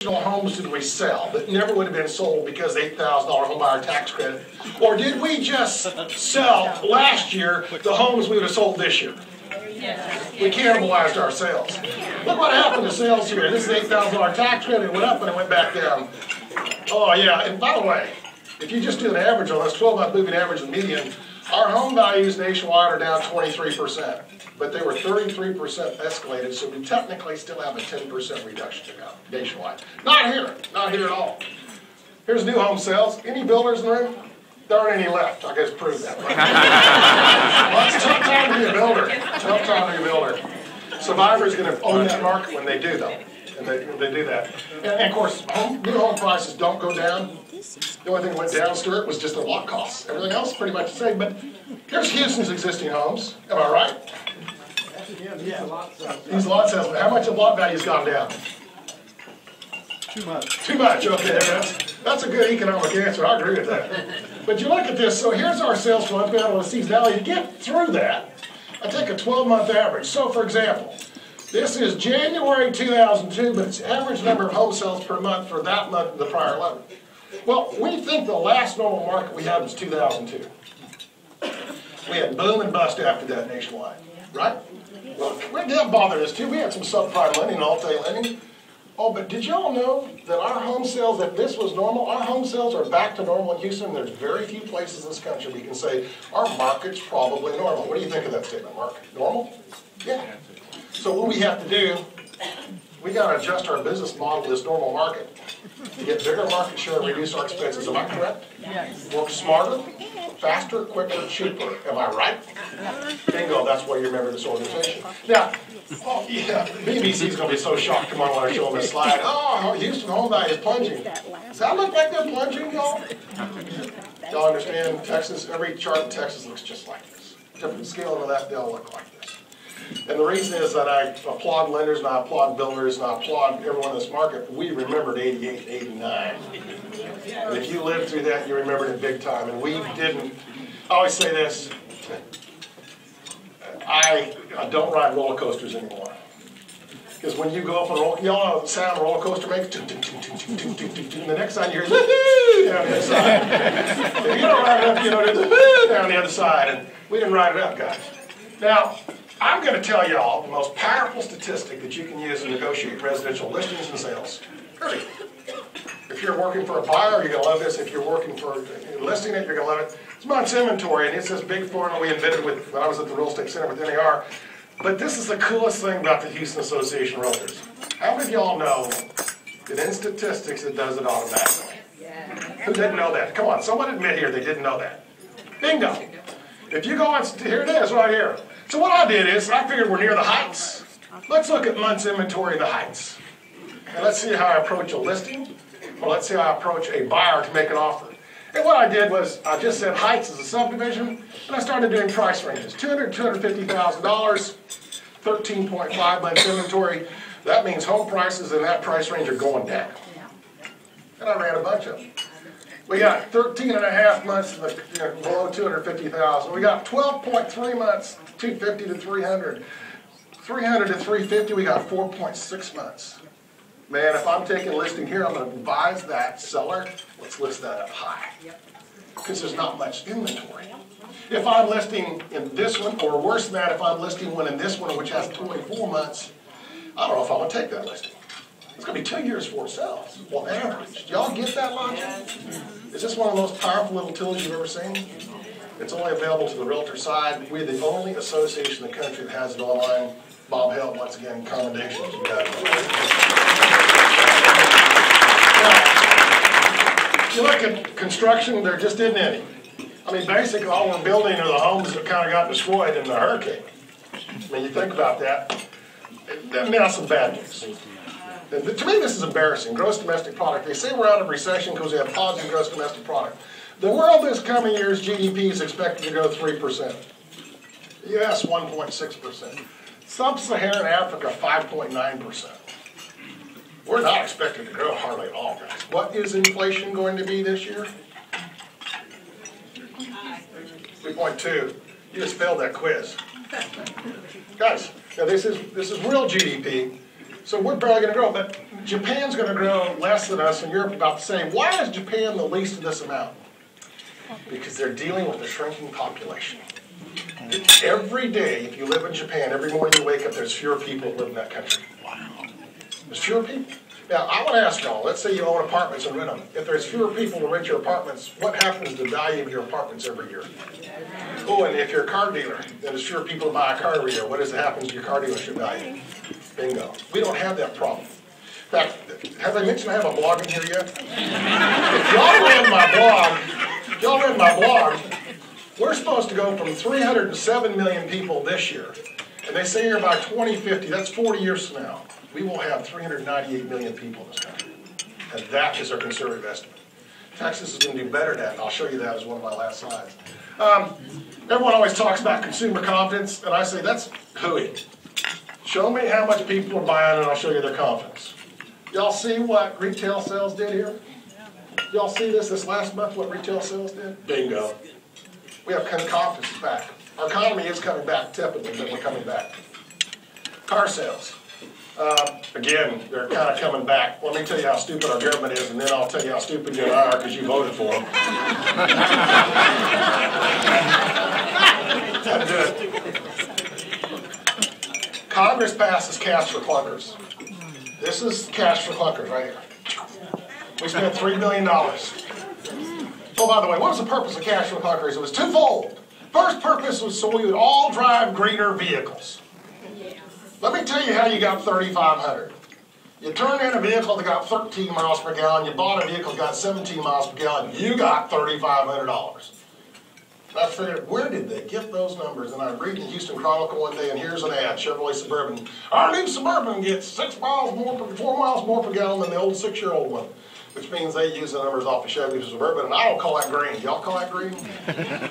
homes did we sell that never would have been sold because of the $8,000 home buyer tax credit? Or did we just sell last year the homes we would have sold this year? We cannibalized our sales. Look what happened to sales here. This is $8,000 tax credit. It went up and it went back down. Oh yeah, and by the way, if you just do an average on this 12-month moving average and median, our home values nationwide are down 23%. But they were 33% escalated, so we technically still have a 10% reduction to go nationwide. Not here at all. Here's new home sales. Any builders in the room? There aren't any left. I guess prove that. Well, it's a tough time to be a builder. Tough time to be a builder. Survivor's going to own that market when they do, though. And they do that. And of course, new home prices don't go down. The only thing that went down, Stewart, was just the lot costs. Everything else is pretty much the same. But here's Houston's existing homes. Am I right? These lot sales. How much have lot values gone down? Too much. Too much. Okay, that's a good economic answer. I agree with that. But you look at this. So here's our sales flow. Let's be out of the seasonality. To get through that, I take a 12-month average. So, for example, this is January 2002, but it's average number of home sales per month for that month and the prior 11. Well, we think the last normal market we had was 2002. We had boom and bust after that nationwide, right? Well, we did bother us too. We had some subprime lending, alt-A lending. Oh, but did y'all know that our home sales, if this was normal, our home sales are back to normal in Houston? There's very few places in this country we can say our market's probably normal. What do you think of that statement, Mark? Normal? Yeah. So what we have to do, we got to adjust our business model to this normal market to get bigger market share and reduce our expenses. Am I correct? Yes. Work smarter, faster, quicker, cheaper. Am I right? Bingo, that's why you remember this organization. Now, oh yeah, BBC's going to be so shocked tomorrow when I show them this slide. Oh, Houston home value is plunging. Does that look like they're plunging, y'all? Y'all understand Texas? Every chart in Texas looks just like this. Different scale of that, they'll look like this. And the reason is that I applaud lenders and I applaud builders and I applaud everyone in this market. We remembered 88, 89. And if you lived through that, you remembered it big time. And we didn't. I always say this. I don't ride roller coasters anymore. Because when you go up on a roller coaster, y'all know the sound a roller coaster makes? And the next time you hear woohoo down the other side. If you don't ride it up, you know, there's woohoo down the other side. And we didn't ride it up, guys. Now, I'm going to tell y'all the most powerful statistic that you can use to negotiate residential listings and sales. Period. If you're working for a buyer, you're going to love this. If you're working for listing it, you're going to love it. It's months inventory, and it's this big formula we invented when I was at the Real Estate Center with NAR. But this is the coolest thing about the Houston Association of Realtors. How many of y'all know that in statistics it does it automatically? Yeah. Who didn't know that? Come on, someone admit here they didn't know that. Bingo. If you go and here it is right here. So what I did is I figured we're near the heights. Let's look at months inventory in the heights. And let's see how I approach a listing. Or let's see how I approach a buyer to make an offer. And what I did was I just said heights as a subdivision, and I started doing price ranges. $200,000 to $250,000, 13.5 months inventory. That means home prices in that price range are going down. And I ran a bunch of them. We got 13 and a half months below 250,000. We got 12.3 months, 250 to 300. 300 to 350, we got 4.6 months. Man, if I'm taking a listing here, I'm going to advise that seller, let's list that up high. Because there's not much inventory. If I'm listing in this one, or worse than that, if I'm listing one in this one, which has 24 months, I don't know if I want to take that listing. It's going to be 2 years before it sells, on average. Do y'all get that logic? Is this one of the most powerful little tools you've ever seen? It's only available to the realtor side. We're the only association in the country that has it online. Bob Held, once again, commendations. You got it. Now, if you look at construction, there just isn't any. I mean, basically, all we're building are the homes that kind of got destroyed in the hurricane. I mean, you think about that. Now, some bad news. To me, this is embarrassing. Gross domestic product. They say we're out of recession because we have positive gross domestic product. The world this coming year's GDP is expected to grow 3%. The U.S. 1.6%. Sub-Saharan Africa 5.9%. We're not expected to grow hardly at all, guys. What is inflation going to be this year? 3.2. You just failed that quiz. Guys, now this is real GDP. So we're barely going to grow, but Japan's going to grow less than us, and Europe about the same. Why is Japan the least of this amount? Because they're dealing with a shrinking population. Every day, if you live in Japan, every morning you wake up, there's fewer people that live in that country. There's fewer people. Now, I want to ask y'all, let's say you own apartments and rent them. If there's fewer people to rent your apartments, what happens to the value of your apartments every year? Oh, and if you're a car dealer, then there's fewer people to buy a car every year. What does it happen to your car dealership value? Bingo. We don't have that problem. In fact, have I mentioned I have a blog in here yet? If y'all read my blog, we're supposed to go from 307 million people this year, and they say here by 2050, that's 40 years from now, we will have 398 million people in this country. And that is our conservative estimate. Texas is going to do better than that, and I'll show you that as one of my last slides. Everyone always talks about consumer confidence, and I say that's hooey. Show me how much people are buying, and I'll show you their confidence. Y'all see what retail sales did here? Y'all see this last month, what retail sales did? Bingo. We have confidence back. Our economy is coming back tepidly, but we're coming back. Car sales. Again, they're kind of coming back. Let me tell you how stupid our government is, and then I'll tell you how stupid you are because you voted for them. Had to do it. Congress passes cash for clunkers. This is cash for clunkers right here. We spent $3 billion. Oh, by the way, what was the purpose of cash for clunkers? It was twofold. First purpose was so we would all drive greener vehicles. Let me tell you how you got 3,500. You turned in a vehicle that got 13 miles per gallon. You bought a vehicle that got 17 miles per gallon. You got $3,500. I figured, where did they get those numbers? And I read the Houston Chronicle one day, and here's an ad, Chevrolet Suburban. Our new Suburban gets 4 miles more per gallon than the old 6-year-old one, which means they use the numbers off the Chevy Suburban, and I don't call that green. Y'all call that green?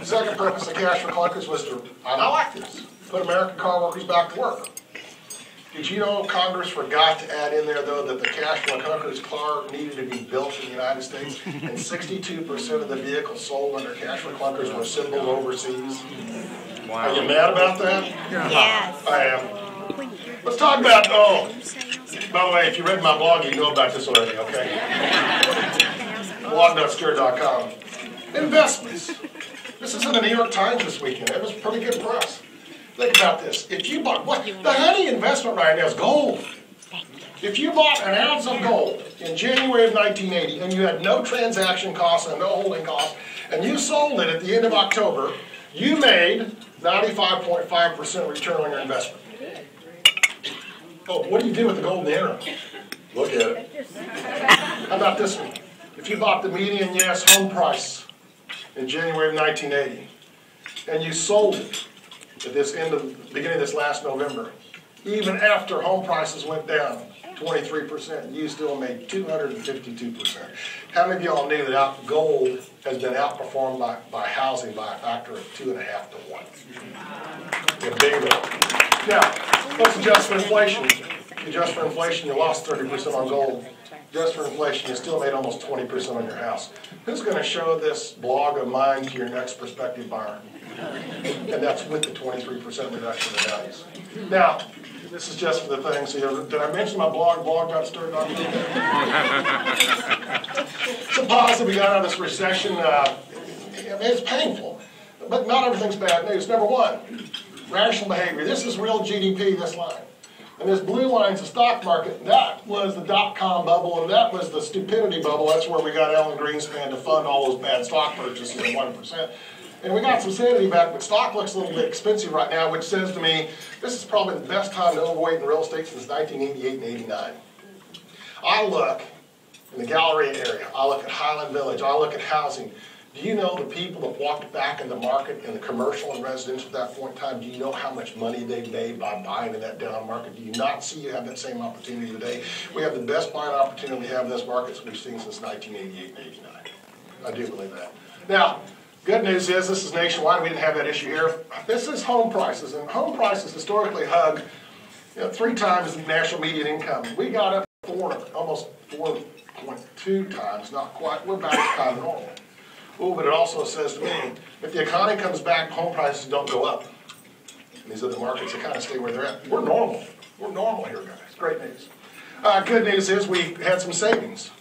Second purpose of cash for clunkers was to, and I like this, put American car workers back to work. Did you know Congress forgot to add in there, though, that the cash for clunkers car needed to be built in the United States, and 62% of the vehicles sold under cash for clunkers were assembled overseas? Wow. Are you mad about that? Yes. I am. Let's talk about, by the way, if you read my blog, you know about this already, okay? blog.stewart.com. Investments. This is in the New York Times this weekend. It was pretty good press. Think about this. If you bought, the honey investment right now is gold. If you bought an ounce of gold in January of 1980 and you had no transaction costs and no holding costs, and you sold it at the end of October, you made 95.5% return on your investment. Oh, what do you do with the gold in the interim? Look at it. How about this one? If you bought the median yes home price in January of 1980 and you sold it at this beginning of this last November, even after home prices went down 23%, you still made 252%. How many of y'all knew that gold has been outperformed by housing by a factor of 2.5 to 1? Yeah, bingo. Now, let's adjust for inflation. If you adjust for inflation, you lost 30% on gold. Adjust for inflation, you still made almost 20% on your house. Who's going to show this blog of mine to your next prospective buyer? And that's with the 23% reduction in values. Now, this is just for the thing. So did I mention my blog, blog.stewart.com? It's a positive. We got out of this recession. It's painful, but not everything's bad news. Number one, rational behavior. This is real GDP, this line. And this blue line's the stock market. That was the dot-com bubble, and that was the stupidity bubble. That's where we got Alan Greenspan to fund all those bad stock purchases at 1%. And we got some sanity back, but stock looks a little bit expensive right now, which says to me, this is probably the best time to overweight in real estate since 1988 and 89. I look in the Galleria area. I look at Highland Village. I look at housing. Do you know the people that walked back in the market in the commercial and residential at that point in time? Do you know how much money they made by buying in that down market? Do you not see you have that same opportunity today? We have the best buying opportunity we have in this market that we've seen since 1988 and 89. I do believe that. Now, good news is this is nationwide. We didn't have that issue here. This is home prices, and home prices historically hug 3 times the national median income. We got up almost 4.2 times, not quite. We're back to kind of normal. Oh, but it also says to me, if the economy comes back, home prices don't go up. And these other markets, they kind of stay where they're at. We're normal. We're normal here, guys. Great news. Good news is we had some savings.